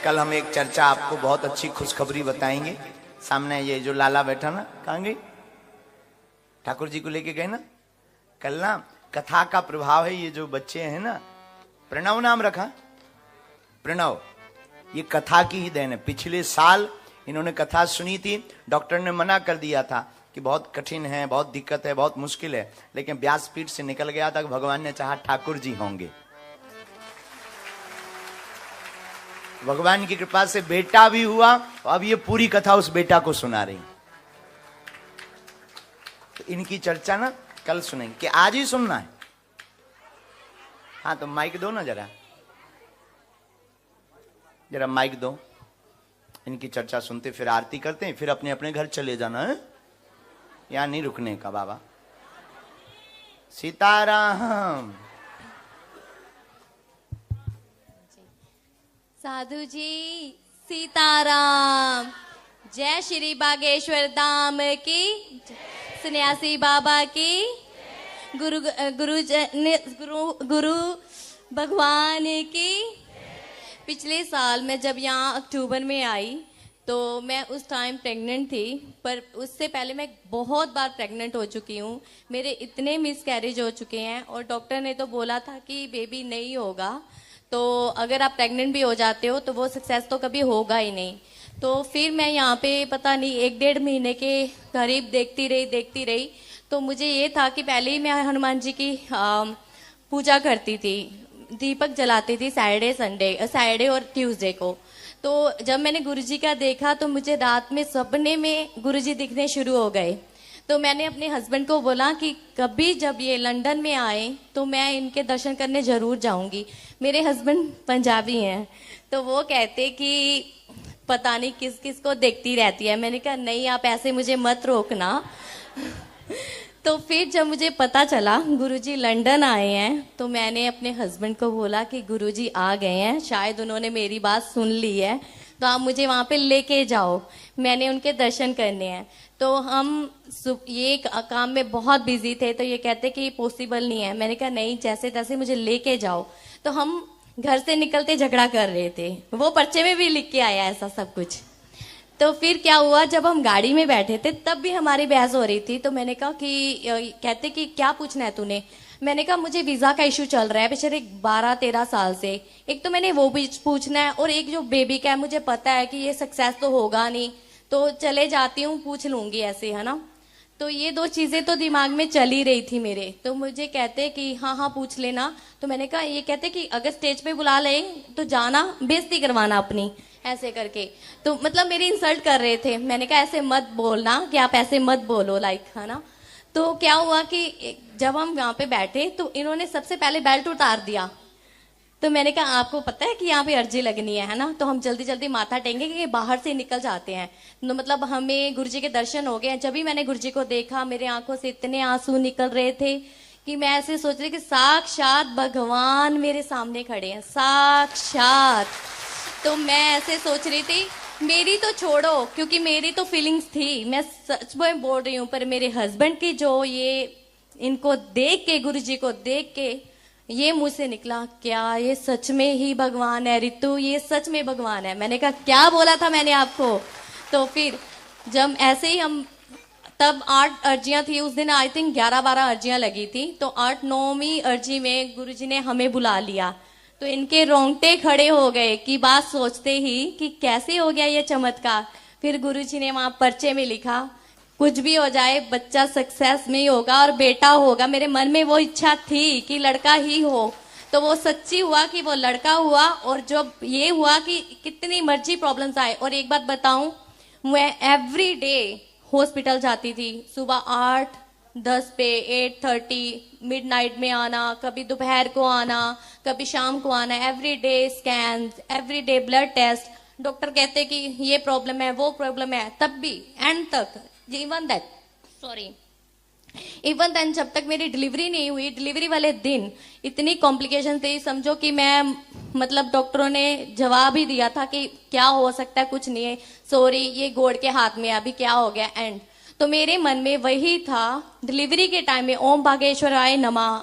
कल हम एक चर्चा आपको बहुत अच्छी खुशखबरी बताएंगे। सामने ये जो लाला बैठा ना, कहाँ गई? ठाकुर जी को लेके गए ना कल ना। कथा का प्रभाव है, ये जो बच्चे हैं ना, प्रणव नाम रखा, प्रणव, ये कथा की ही देन है। पिछले साल इन्होंने कथा सुनी थी, डॉक्टर ने मना कर दिया था कि बहुत कठिन है, बहुत दिक्कत है, बहुत मुश्किल है, लेकिन व्यासपीठ से निकल गया था। भगवान ने चाहा ठाकुर जी होंगे। भगवान की कृपा से बेटा भी हुआ, अब ये पूरी कथा उस बेटा को सुना रही। तो इनकी चर्चा ना कल सुनेंगे कि आज ही सुनना है। हाँ तो माइक दो ना, जरा जरा माइक दो। इनकी चर्चा सुनते फिर आरती करते हैं, फिर अपने अपने घर चले जाना है, यहां नहीं रुकने का। बाबा सीताराम। साधु जी सीताराम। जय श्री बागेश्वर धाम की, सन्यासी बाबा की, गुरु भगवान की। पिछले साल मैं जब यहाँ अक्टूबर में आई तो मैं उस टाइम प्रेग्नेंट थी, पर उससे पहले मैं बहुत बार प्रेग्नेंट हो चुकी हूँ। मेरे इतने मिसकैरेज हो चुके हैं और डॉक्टर ने तो बोला था कि बेबी नहीं होगा, तो अगर आप प्रेग्नेंट भी हो जाते हो तो वो सक्सेस तो कभी होगा ही नहीं। तो फिर मैं यहाँ पे पता नहीं 1-1.5 महीने के करीब देखती रही। तो मुझे ये था कि पहले ही मैं हनुमान जी की पूजा करती थी, दीपक जलाती थी सैटरडे और ट्यूसडे को। तो जब मैंने गुरुजी का देखा तो मुझे रात में सपने में गुरुजी दिखने शुरू हो गए। तो मैंने अपने हस्बैंड को बोला कि कभी जब ये लंदन में आए तो मैं इनके दर्शन करने जरूर जाऊंगी। मेरे हस्बैंड पंजाबी हैं, तो वो कहते कि पता नहीं किस किस को देखती रहती है। मैंने कहा नहीं, आप ऐसे मुझे मत रोकना। तो फिर जब मुझे पता चला गुरुजी लंदन आए हैं तो मैंने अपने हस्बैंड को बोला कि गुरुजी आ गए हैं, शायद उन्होंने मेरी बात सुन ली है, तो आप मुझे वहां पे लेके जाओ, मैंने उनके दर्शन करने हैं। तो हम ये काम में बहुत बिजी थे, तो ये कहते कि पॉसिबल नहीं है। मैंने कहा नहीं, जैसे तैसे मुझे लेके जाओ। तो हम घर से निकलते झगड़ा कर रहे थे, वो पर्चे में भी लिख के आया ऐसा सब कुछ। तो फिर क्या हुआ, जब हम गाड़ी में बैठे थे तब भी हमारी बहस हो रही थी। तो मैंने कहा कि कहते कि क्या पूछना है तूने। मैंने कहा मुझे वीजा का इशू चल रहा है पिछले 12-13 साल से, एक तो मैंने वो भी पूछना है और एक जो बेबी का है मुझे पता है कि ये सक्सेस तो होगा नहीं, तो चले जाती हूँ पूछ लूंगी ऐसे, है ना। तो ये 2 चीजें तो दिमाग में चल ही रही थी मेरे। तो मुझे कहते कि हाँ पूछ लेना। तो मैंने कहा, ये कहते कि अगर स्टेज पे बुला ले तो जाना, बेइज्जती करवाना अपनी, ऐसे करके। तो मतलब मेरी इंसल्ट कर रहे थे। मैंने कहा ऐसे मत बोलना, कि आप ऐसे मत बोलो, लाइक, है ना। तो क्या हुआ कि जब हम वहां पे बैठे तो इन्होंने सबसे पहले बेल्ट उतार दिया। तो मैंने कहा आपको पता है कि यहाँ पे अर्जी लगनी है ना। तो हम जल्दी जल्दी माथा टेंगे कि बाहर से निकल जाते हैं। तो मतलब हमें गुरुजी के दर्शन हो गए। जब भी मैंने गुरुजी को देखा मेरे आंखों से इतने आंसू निकल रहे थे कि मैं ऐसे सोच रही कि साक्षात भगवान मेरे सामने खड़े हैं, साक्षात। तो मैं ऐसे सोच रही थी, मेरी तो छोड़ो, क्योंकि मेरी तो फीलिंग्स थी, मैं सच में बोल रही हूँ, पर मेरे हस्बैंड की जो ये इनको देख के, गुरुजी को देख के ये मुंह से निकला, क्या ये सच में ही भगवान है रितु, ये सच में भगवान है। मैंने कहा क्या बोला था मैंने आपको। तो फिर जब ऐसे ही हम, तब 8 अर्जियां थी उस दिन, आई थिंक 11-12 अर्जियां लगी थी। तो 8-9वीं अर्जी में गुरुजी ने हमें बुला लिया। तो इनके रोंगटे खड़े हो गए कि बात सोचते ही कि कैसे हो गया ये चमत्कार। फिर गुरुजी ने वहां पर्चे में लिखा, कुछ भी हो जाए बच्चा सक्सेस में ही होगा और बेटा होगा। मेरे मन में वो इच्छा थी कि लड़का ही हो, तो वो सच्ची हुआ कि वो लड़का हुआ। और जब ये हुआ कि कितनी मर्जी प्रॉब्लम्स आए, और एक बात बताऊं, मैं एवरी डे हॉस्पिटल जाती थी, सुबह 8-10 पे, 8:30, मिडनाइट में आना, कभी दोपहर को आना, कभी शाम को आना, every day scan, every day blood test. Doctor कहते कि ये प्रॉब्लम है, वो प्रॉब्लम है, तब भी एंड तक, इवन देन जब तक मेरी डिलीवरी नहीं हुई, डिलीवरी वाले दिन इतनी कॉम्प्लिकेशन थी, समझो कि मैं, मतलब डॉक्टरों ने जवाब ही दिया था कि क्या हो सकता है, कुछ नहीं है, सॉरी ये गॉड के हाथ में, अभी क्या हो गया एंड। तो मेरे मन में वही था, डिलीवरी के टाइम में ओम भागेश्वराय नमः,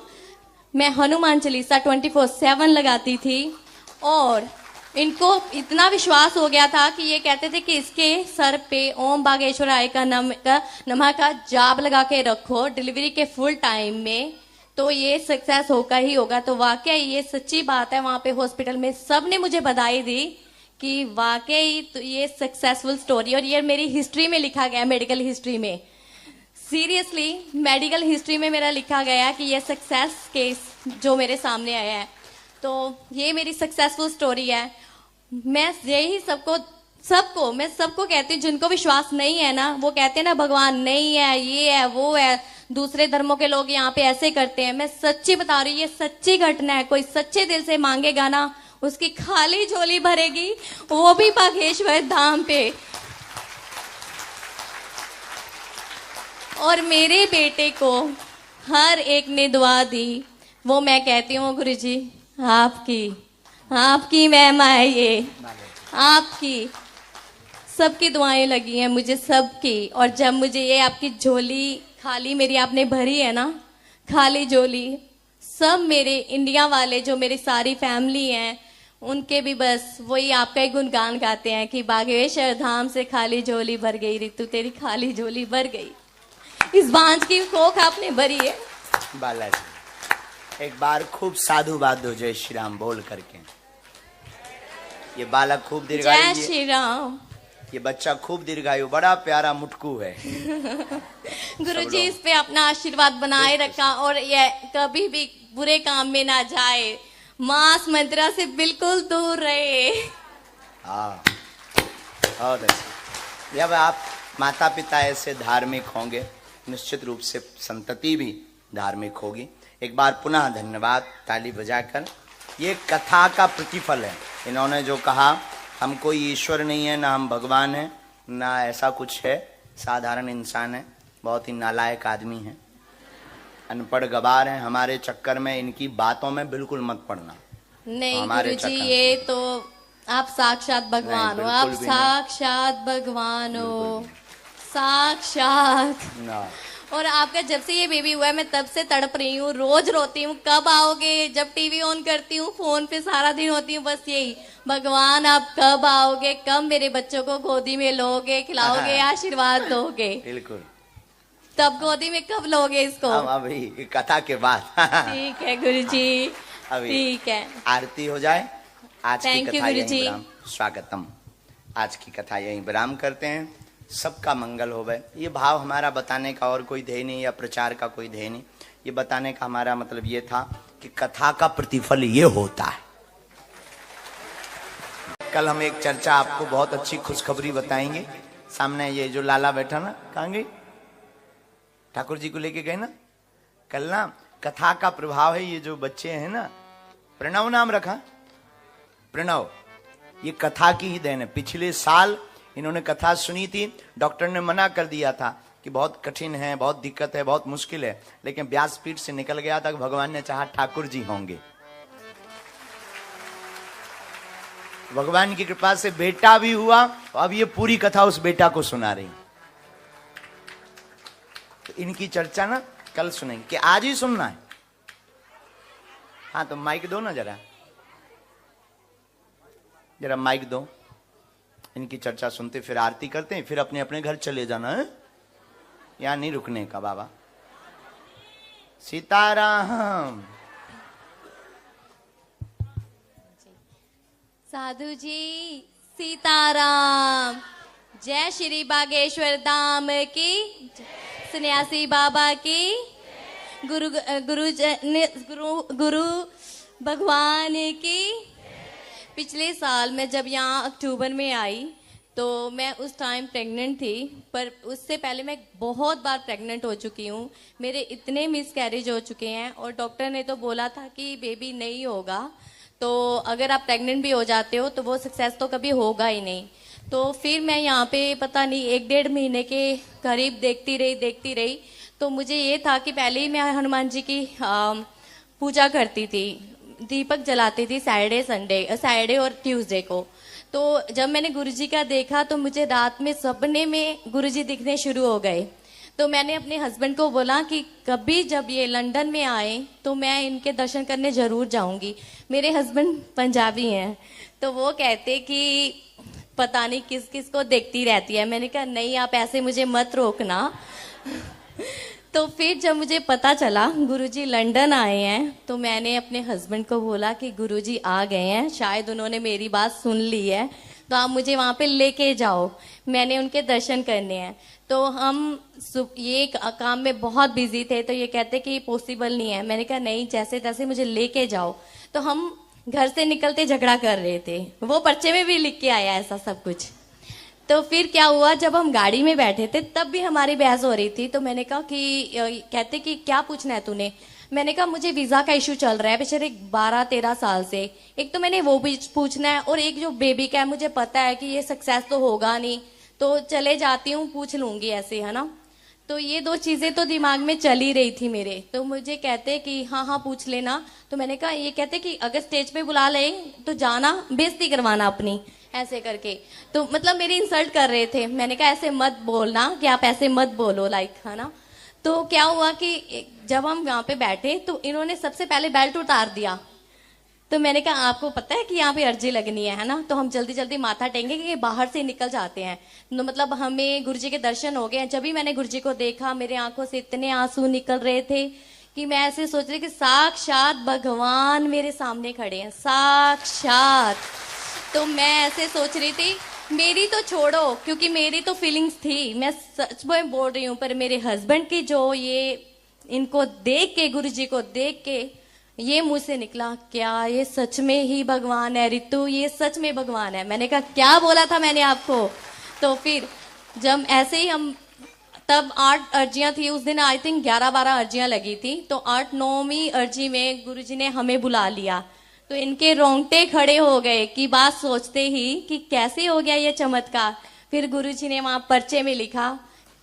मैं हनुमान चालीसा 24/7 लगाती थी। और इनको इतना विश्वास हो गया था कि ये कहते थे कि इसके सर पे ओम बागेश्वराय का नमः का जाप लगा के रखो डिलीवरी के फुल टाइम में, तो ये सक्सेस होगा ही होगा। तो वाकई ये सच्ची बात है। वहां पे हॉस्पिटल में सब ने मुझे बधाई दी कि वाकई तो ये सक्सेसफुल स्टोरी, और ये मेरी हिस्ट्री में लिखा गया, मेडिकल हिस्ट्री में, सीरियसली मेडिकल हिस्ट्री में मेरा लिखा गया कि ये सक्सेस केस जो मेरे सामने आया है, तो ये मेरी सक्सेसफुल स्टोरी है। मैं यही मैं सबको कहती हूँ, जिनको विश्वास नहीं है ना, वो कहते हैं ना भगवान नहीं है, ये है वो है, दूसरे धर्मों के लोग यहाँ पे ऐसे करते हैं। मैं सच्ची बता रही हूँ, ये सच्ची घटना है। कोई सच्चे दिल से मांगेगा ना, उसकी खाली झोली भरेगी, वो भी बागेश्वर धाम पे। और मेरे बेटे को हर एक ने दुआ दी, वो मैं कहती हूँ गुरुजी आपकी महिमा है, ये आपकी सबकी दुआएं लगी हैं मुझे, सबकी। और जब मुझे ये आपकी झोली खाली मेरी आपने भरी है ना, खाली झोली, सब मेरे इंडिया वाले जो मेरी सारी फैमिली हैं, उनके भी बस वही आपका ही गुणगान गाते हैं कि बागेश्वर धाम से खाली झोली भर गई रितु, तेरी खाली झोली भर गई। इस बांझ की कोख आपने भरी है। बालाजी एक बार खूब साधुवाद हो जय श्री राम बोल करके। ये बालक खूब दीर्घायु, जय श्री राम। ये बच्चा खूब दीर्घायु, बड़ा प्यारा मुटकू है। गुरुजी इस पे अपना आशीर्वाद बनाए रखा, और ये कभी भी बुरे काम में ना जाए, मांस मंत्रा से बिल्कुल दूर रहे। हाँ बहुत अच्छा। जब आप माता पिता ऐसे धार्मिक होंगे, निश्चित रूप से संतति भी धार्मिक होगी। एक बार पुनः धन्यवाद ताली बजाकर। ये कथा का प्रतिफल है। इन्होंने जो कहा, हम कोई ईश्वर नहीं है, ना हम भगवान हैं, ना ऐसा कुछ है, साधारण इंसान है, बहुत ही नालायक आदमी है, अनपढ़ गवार है। हमारे चक्कर में, इनकी बातों में बिल्कुल मत पड़ना। नहीं गुरुजी, ये तो आप साक्षात भगवान हो, आप साक्षात भगवान हो, साक्षात। और आपका जब से ये बेबी हुआ है, मैं तब से तड़प रही हूँ, रोज रोती हूँ कब आओगे। जब टीवी ऑन करती हूँ, फोन पे सारा दिन होती हूँ, बस यही, भगवान आप कब आओगे, कब मेरे बच्चों को गोदी में लोगे, खिलाओगे, आशीर्वाद दोगे। बिल्कुल। तब गोदी में कब लोगे इसको? अभी कथा के बाद। ठीक है गुरुजी, ठीक है। आरती हो जाए। आज की कथा यहीं गुरुजी। स्वागतम। आज की कथा यहीं विराम करते हैं। सबका मंगल होवे। ये भाव हमारा बताने का और कोई ध्येय नहीं, या प्रचार का कोई ध्येय नहीं। ये बताने का हमारा मतलब ये था कि कथा का प्रतिफल ये होता है। कल हम एक चर्चा, आपको बहुत अच्छी खुशखबरी बताएंगे। सामने ये जो लाला बैठा ना, कहाँ गई? ठाकुर जी को लेके गए ना कल ना। कथा का प्रभाव है। ये जो बच्चे हैं ना, प्रणव नाम रखा, प्रणव, ये कथा की ही देन है। पिछले साल इन्होंने कथा सुनी थी, डॉक्टर ने मना कर दिया था कि बहुत कठिन है, बहुत दिक्कत है, बहुत मुश्किल है, लेकिन व्यासपीठ से निकल गया था। भगवान ने चाहा ठाकुर जी होंगे। भगवान की कृपा से बेटा भी हुआ। अब ये पूरी कथा उस बेटा को सुना रही। तो इनकी चर्चा ना कल सुनेंगे, कि आज ही सुनना है। हाँ तो माइक दो ना, जरा जरा माइक दो। इनकी चर्चा सुनते फिर आरती करते हैं, फिर अपने अपने घर चले जाना है, यहाँ नहीं रुकने का। बाबा सीताराम। साधु जी सीताराम। जय श्री बागेश्वर धाम की, सन्यासी बाबा की, गुरु भगवान की। पिछले साल मैं जब यहाँ अक्टूबर में आई, तो मैं उस टाइम प्रेग्नेंट थी, पर उससे पहले मैं बहुत बार प्रेग्नेंट हो चुकी हूँ। मेरे इतने मिसकैरेज हो चुके हैं, और डॉक्टर ने तो बोला था कि बेबी नहीं होगा, तो अगर आप प्रेग्नेंट भी हो जाते हो तो वो सक्सेस तो कभी होगा ही नहीं। तो फिर मैं यहाँ पे पता नहीं 1-1.5 महीने के करीब देखती रही। तो मुझे ये था कि पहले ही मैं हनुमान जी की पूजा करती थी, दीपक जलाती थी सैटरडे और ट्यूसडे को। तो जब मैंने गुरुजी का देखा, तो मुझे रात में सपने में गुरुजी दिखने शुरू हो गए। तो मैंने अपने हस्बैंड को बोला कि कभी जब ये लंदन में आए तो मैं इनके दर्शन करने जरूर जाऊंगी। मेरे हस्बैंड पंजाबी हैं, तो वो कहते कि पता नहीं किस किस को देखती रहती है। मैंने कहा नहीं, आप ऐसे मुझे मत रोकना। तो फिर जब मुझे पता चला गुरुजी लंदन आए हैं, तो मैंने अपने हस्बैंड को बोला कि गुरुजी आ गए हैं, शायद उन्होंने मेरी बात सुन ली है, तो आप मुझे वहां पे लेके जाओ, मैंने उनके दर्शन करने हैं। तो हम ये काम में बहुत बिजी थे, तो ये कहते कि पॉसिबल नहीं है। मैंने कहा नहीं, जैसे तैसे मुझे लेके जाओ। तो हम घर से निकलते झगड़ा कर रहे थे, वो पर्चे में भी लिख के आया ऐसा सब कुछ। तो फिर क्या हुआ, जब हम गाड़ी में बैठे थे तब भी हमारी बहस हो रही थी। तो मैंने कहा कि कहते कि क्या पूछना है तूने। मैंने कहा मुझे वीजा का इशू चल रहा है पिछले 12-13 साल से, एक तो मैंने वो भी पूछना है, और एक जो बेबी का है मुझे पता है कि ये सक्सेस तो होगा नहीं, तो चले जाती हूँ पूछ लूंगी ऐसे, है ना। तो ये दो चीजें तो दिमाग में चल ही रही थी मेरे। तो मुझे कहते कि हाँ हाँ पूछ लेना। तो मैंने कहा, ये कहते कि अगर स्टेज पे बुला ले तो जाना, बेइज्जती करवाना अपनी, ऐसे करके। तो मतलब मेरी इंसल्ट कर रहे थे। मैंने कहा ऐसे मत बोलना, कि आप ऐसे मत बोलो, लाइक, है ना। तो क्या हुआ कि जब हम यहाँ पे बैठे तो इन्होंने सबसे पहले बेल्ट उतार दिया। तो मैंने कहा आपको पता है कि यहाँ पे अर्जी लगनी है ना, तो हम जल्दी जल्दी माथा टेंगे कि बाहर से निकल जाते हैं। तो मतलब हमें गुरुजी के दर्शन हो गए। जब भी मैंने गुरुजी को देखा, मेरे आंखों से इतने आंसू निकल रहे थे कि मैं ऐसे सोच रही कि साक्षात भगवान मेरे सामने खड़े हैं, साक्षात। तो मैं ऐसे सोच रही थी, मेरी तो छोड़ो, क्योंकि मेरी तो फीलिंग्स थी, मैं सच में बोल रही हूँ, पर मेरे हस्बैंड की जो ये इनको देख के, गुरुजी को देख के ये मुंह से निकला, क्या ये सच में ही भगवान है रितु, ये सच में भगवान है। मैंने कहा क्या बोला था मैंने आपको। तो फिर जब ऐसे ही हम, तब 8 अर्जियां थी उस दिन, आई थिंक 11-12 अर्जियां लगी थी। तो 8-9वीं अर्जी में गुरुजी ने हमें बुला लिया। तो इनके रोंगटे खड़े हो गए कि बात सोचते ही कि कैसे हो गया ये चमत्कार। फिर गुरुजी ने वहां पर्चे में लिखा,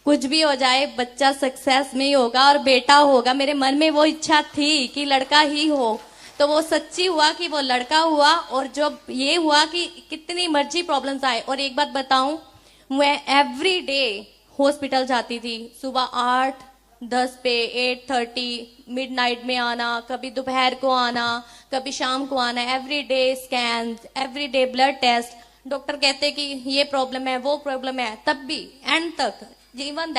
कुछ भी हो जाए बच्चा सक्सेस में ही होगा और बेटा होगा। मेरे मन में वो इच्छा थी कि लड़का ही हो, तो वो सच्ची हुआ कि वो लड़का हुआ। और जब ये हुआ कि कितनी मर्जी प्रॉब्लम्स आए, और एक बात बताऊं, मैं एवरी डे हॉस्पिटल जाती थी, सुबह 8-10 पे, 8:30 मिडनाइट में आना, कभी दोपहर को आना, कभी शाम को आना, every day scan, every day blood test. Doctor कहते कि ये प्रॉब्लम है, वो प्रॉब्लम है, तब भी एंड तक, इवन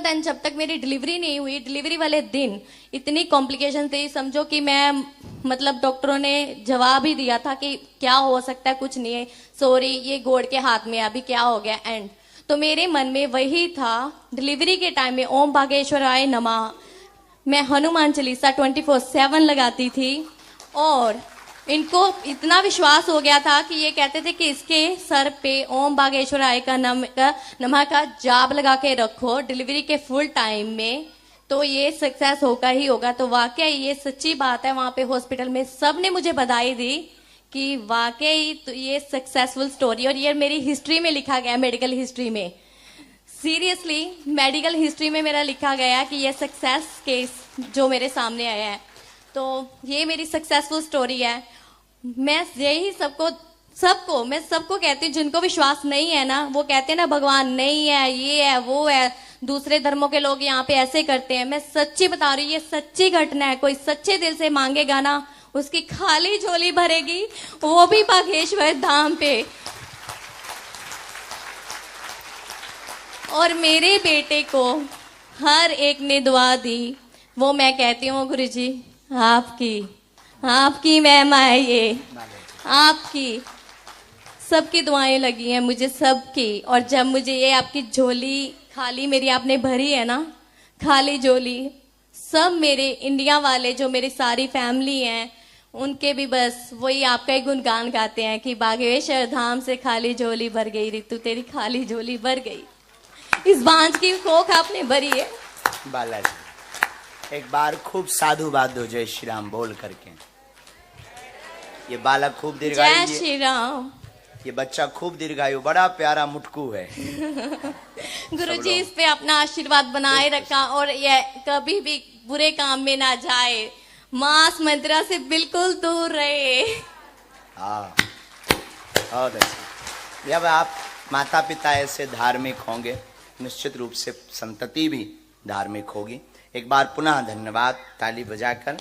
देन जब तक मेरी डिलीवरी नहीं हुई, डिलीवरी वाले दिन इतनी कॉम्प्लिकेशन थी, समझो कि मैं, मतलब डॉक्टरों ने जवाब ही दिया था कि क्या हो सकता है, कुछ नहीं है, सॉरी ये गॉड के हाथ में, अभी क्या हो गया एंड। तो मेरे मन में वही था, डिलीवरी के टाइम में ओम भागेश्वराय नमः, मैं हनुमान चालीसा 24/7 लगाती थी। और इनको इतना विश्वास हो गया था कि ये कहते थे कि इसके सर पे ओम बागेश्वराय का नमः का जाप लगा के रखो डिलीवरी के फुल टाइम में, तो ये सक्सेस होगा ही होगा। तो वाकई ये सच्ची बात है। वहां पे हॉस्पिटल में सब ने मुझे बधाई दी कि वाकई तो ये सक्सेसफुल स्टोरी, और ये मेरी हिस्ट्री में लिखा गया, मेडिकल हिस्ट्री में, सीरियसली मेडिकल हिस्ट्री में मेरा लिखा गया कि ये सक्सेस केस जो मेरे सामने आया है। तो ये मेरी सक्सेसफुल स्टोरी है। मैं यही मैं सबको कहती हूँ, जिनको विश्वास नहीं है ना, वो कहते हैं ना भगवान नहीं है, ये है, वो है, दूसरे धर्मों के लोग यहाँ पे ऐसे करते हैं। मैं सच्ची बता रही हूँ, ये सच्ची घटना है। कोई सच्चे दिल से मांगेगा ना, उसकी खाली झोली भरेगी, वो भी बागेश्वर धाम पे। और मेरे बेटे को हर एक ने दुआ दी, वो मैं कहती हूँ गुरुजी आपकी महिमा है, ये आपकी, सबकी दुआएं लगी हैं मुझे, सबकी। और जब मुझे ये आपकी झोली खाली मेरी आपने भरी है ना, खाली झोली, सब मेरे इंडिया वाले जो मेरी सारी फैमिली हैं, उनके भी बस वही आपका ही गुणगान गाते हैं कि बागेश्वर धाम से खाली झोली भर गई रितु, तेरी खाली झोली भर गई, इस बांझ की कोख आपने भरी है। बालाजी एक बार खूब साधुवाद हो, जय श्री राम बोल करके। ये बालक खूब दीर्घायु, जय श्री राम। ये बच्चा खूब दीर्घायु, बड़ा प्यारा मुटकू है। गुरुजी इस पे अपना आशीर्वाद बनाए रखा, और ये कभी भी बुरे काम में ना जाए, मांस मंत्रा से बिल्कुल दूर रहे। हाँ बहुत अच्छा। जब आप माता पिता ऐसे धार्मिक होंगे, निश्चित रूप से संतति भी धार्मिक होगी। एक बार पुनः धन्यवाद ताली बजाकर।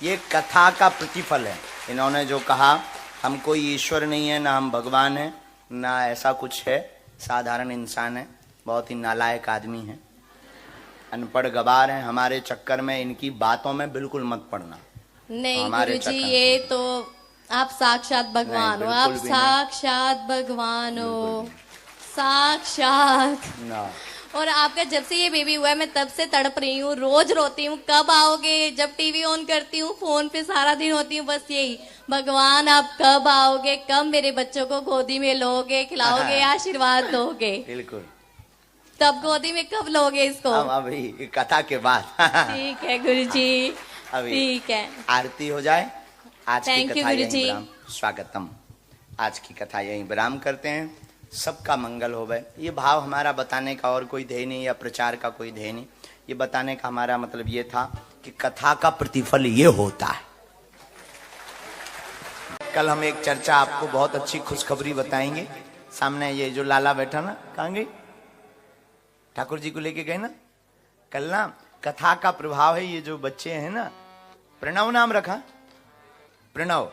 ये कथा का प्रतिफल है। इन्होंने जो कहा हम कोई ईश्वर नहीं है, ना हम भगवान हैं, ना ऐसा कुछ है, साधारण इंसान है, बहुत ही नालायक आदमी है, अनपढ़ गवार है। हमारे चक्कर में, इनकी बातों में बिल्कुल मत पड़ना। नहीं गुरुजी, ये तो आप साक्षात भगवान हो, आप साक्षात भगवान हो, साक्षात ना। और आपका जब से ये बेबी हुआ है मैं तब से तड़प रही हूँ, रोज रोती हूँ कब आओगे। जब टीवी ऑन करती हूँ फोन पे सारा दिन होती हूँ, बस यही, भगवान आप कब आओगे, कब मेरे बच्चों को गोदी में लोगे, खिलाओगे, आशीर्वाद दोगे। बिल्कुल। तब गोदी में कब लोगे इसको? अभी कथा के बाद। ठीक है गुरुजी, ठीक है। आरती हो जाए। आज की कथा यहीं गुरुजी। विराम। स्वागतम। आज की कथा यहीं विराम करते हैं। सबका मंगल होवे। ये भाव हमारा बताने का और कोई ध्येय नहीं, या प्रचार का कोई ध्येय नहीं। ये बताने का हमारा मतलब ये था कि कथा का प्रतिफल ये होता है। कल हम एक चर्चा, आपको बहुत अच्छी खुशखबरी बताएंगे। सामने ये जो लाला बैठा ना, कहाँ गई? ठाकुर जी को लेके गए ना कल ना। कथा का प्रभाव है। ये जो बच्चे हैं ना, प्रणव नाम रखा, प्रणव,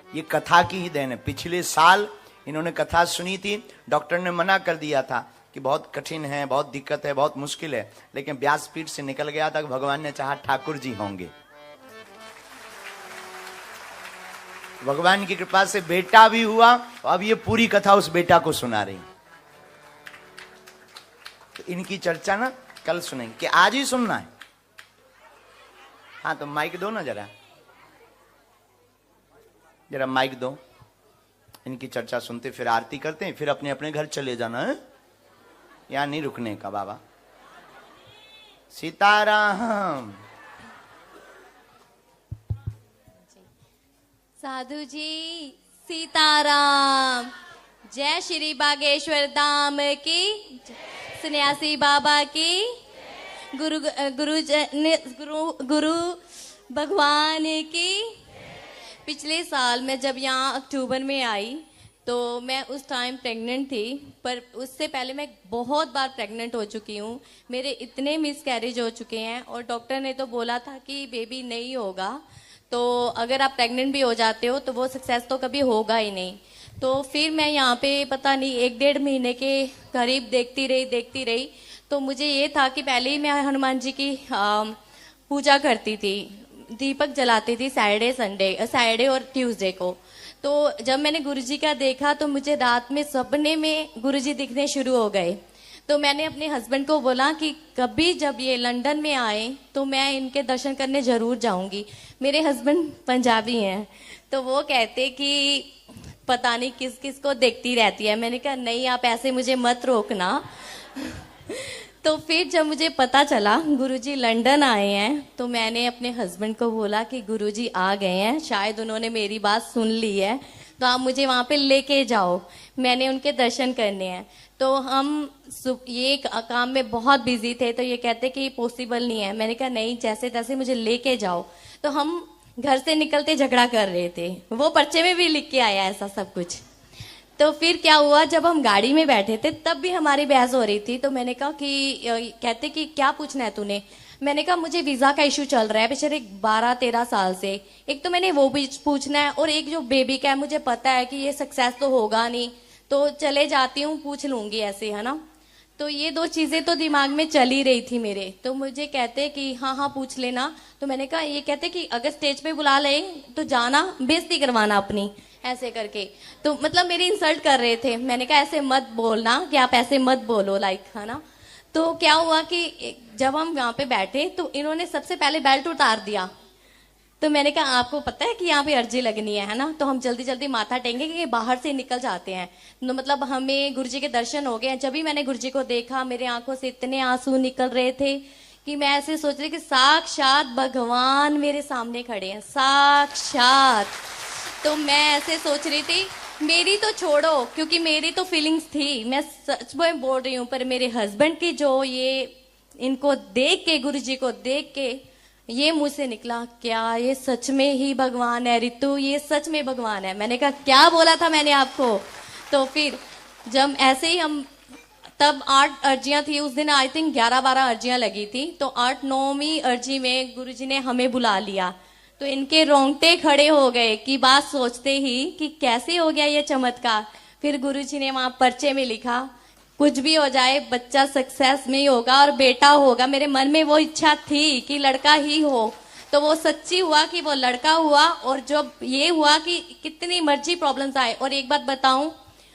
ये कथा की ही देन है। पिछले साल इन्होंने कथा सुनी थी। डॉक्टर ने मना कर दिया था कि बहुत कठिन है, बहुत दिक्कत है, बहुत मुश्किल है, लेकिन व्यासपीठ से निकल गया था। भगवान ने चाहा ठाकुर जी होंगे। भगवान की कृपा से बेटा भी हुआ। अब ये पूरी कथा उस बेटा को सुना रही। तो इनकी चर्चा ना कल सुनेंगे, कि आज ही सुनना है। हाँ तो माइक दो ना, जरा जरा माइक दो। इनकी चर्चा सुनते फिर आरती करते हैं, फिर अपने अपने घर चले जाना है, यहाँ नहीं रुकने का। बाबा सीताराम। साधु जी सीताराम। जय श्री बागेश्वर धाम की, सन्यासी बाबा की, गुरु भगवान की। पिछले साल मैं जब यहाँ अक्टूबर में आई तो मैं उस टाइम प्रेग्नेंट थी, पर उससे पहले मैं बहुत बार प्रेग्नेंट हो चुकी हूँ। मेरे इतने मिसकैरेज हो चुके हैं और डॉक्टर ने तो बोला था कि बेबी नहीं होगा, तो अगर आप प्रेग्नेंट भी हो जाते हो तो वो सक्सेस तो कभी होगा ही नहीं। तो फिर मैं यहाँ पे पता नहीं 1-1.5 महीने के करीब देखती रही। तो मुझे ये था कि पहले ही मैं हनुमान जी की पूजा करती थी, दीपक जलाती थी सैटरडे और ट्यूसडे को। तो जब मैंने गुरुजी का देखा तो मुझे रात में सपने में गुरुजी दिखने शुरू हो गए। तो मैंने अपने हस्बैंड को बोला कि कभी जब ये लंदन में आए तो मैं इनके दर्शन करने जरूर जाऊंगी। मेरे हस्बैंड पंजाबी हैं, तो वो कहते कि पता नहीं किस किस को देखती रहती है। मैंने कहा नहीं, आप ऐसे मुझे मत रोकना। तो फिर जब मुझे पता चला गुरुजी लंदन आए हैं तो मैंने अपने हस्बैंड को बोला कि गुरुजी आ गए हैं, शायद उन्होंने मेरी बात सुन ली है, तो आप मुझे वहां पे लेके जाओ, मैंने उनके दर्शन करने हैं। तो हम ये काम में बहुत बिजी थे, तो ये कहते कि पॉसिबल नहीं है। मैंने कहा नहीं, जैसे तैसे मुझे लेके जाओ। तो हम घर से निकलते झगड़ा कर रहे थे, वो पर्चे में भी लिख के आया ऐसा सब कुछ। तो फिर क्या हुआ, जब हम गाड़ी में बैठे थे तब भी हमारी बहस हो रही थी। तो मैंने कहा कि कहते कि क्या पूछना है तूने। मैंने कहा मुझे वीजा का इशू चल रहा है पिछले 12-13 साल से। एक तो मैंने वो भी पूछना है, और एक जो बेबी का है मुझे पता है कि ये सक्सेस तो होगा नहीं, तो चले जाती हूँ पूछ लूंगी ऐसे, है ना। तो ये 2 चीजें तो दिमाग में चल ही रही थी मेरे। तो मुझे कहते कि हाँ पूछ लेना। तो मैंने कहा, ये कहते कि अगर स्टेज पे बुला ले तो जाना, बेइज्जती करवाना अपनी, ऐसे करके। तो मतलब मेरी इंसल्ट कर रहे थे। मैंने कहा ऐसे मत बोलना, कि आप ऐसे मत बोलो, लाइक, है ना। तो क्या हुआ कि जब हम यहाँ पे बैठे तो इन्होंने सबसे पहले बेल्ट उतार दिया। तो मैंने कहा आपको पता है कि यहाँ पे अर्जी लगनी है ना, तो हम जल्दी जल्दी माथा टेंगे कि बाहर से निकल जाते हैं। तो मतलब हमें गुरुजी के दर्शन हो गए। जब भी मैंने गुरुजी को देखा मेरे आंखों से इतने आंसू निकल रहे थे कि मैं ऐसे सोच रही कि साक्षात भगवान मेरे सामने खड़े हैं, साक्षात। तो मैं ऐसे सोच रही थी, मेरी तो छोड़ो, क्योंकि मेरी तो फीलिंग्स थी, मैं सच में बोल रही हूँ, पर मेरे हस्बैंड की जो ये इनको देख के, गुरुजी को देख के ये मुंह से निकला, क्या ये सच में ही भगवान है रितु, ये सच में भगवान है। मैंने कहा क्या बोला था मैंने आपको। तो फिर जब ऐसे ही हम तब 8 अर्जियां थी उस दिन, आई थिंक 11-12 अर्जियां लगी थी। तो 8-9वीं अर्जी में गुरुजी ने हमें बुला लिया, तो इनके रोंगटे खड़े हो गए कि बात सोचते ही कि कैसे हो गया ये चमत्कार। फिर गुरुजी ने वहां पर्चे में लिखा, कुछ भी हो जाए बच्चा सक्सेस में ही होगा और बेटा होगा। मेरे मन में वो इच्छा थी कि लड़का ही हो, तो वो सच्ची हुआ कि वो लड़का हुआ। और जब ये हुआ कि कितनी मर्जी प्रॉब्लम्स आए, और एक बात बताऊं,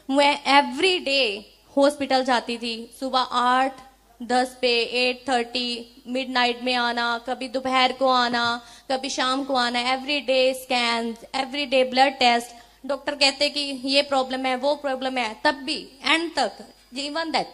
मैं एवरी डे हॉस्पिटल जाती थी, सुबह 8-10 पे, 8:30 मिडनाइट में आना, कभी दोपहर को आना, कभी शाम को आना, every day scan, every day blood test. Doctor कहते कि ये प्रॉब्लम है, वो प्रॉब्लम है, तब भी एंड तक, इवन दैट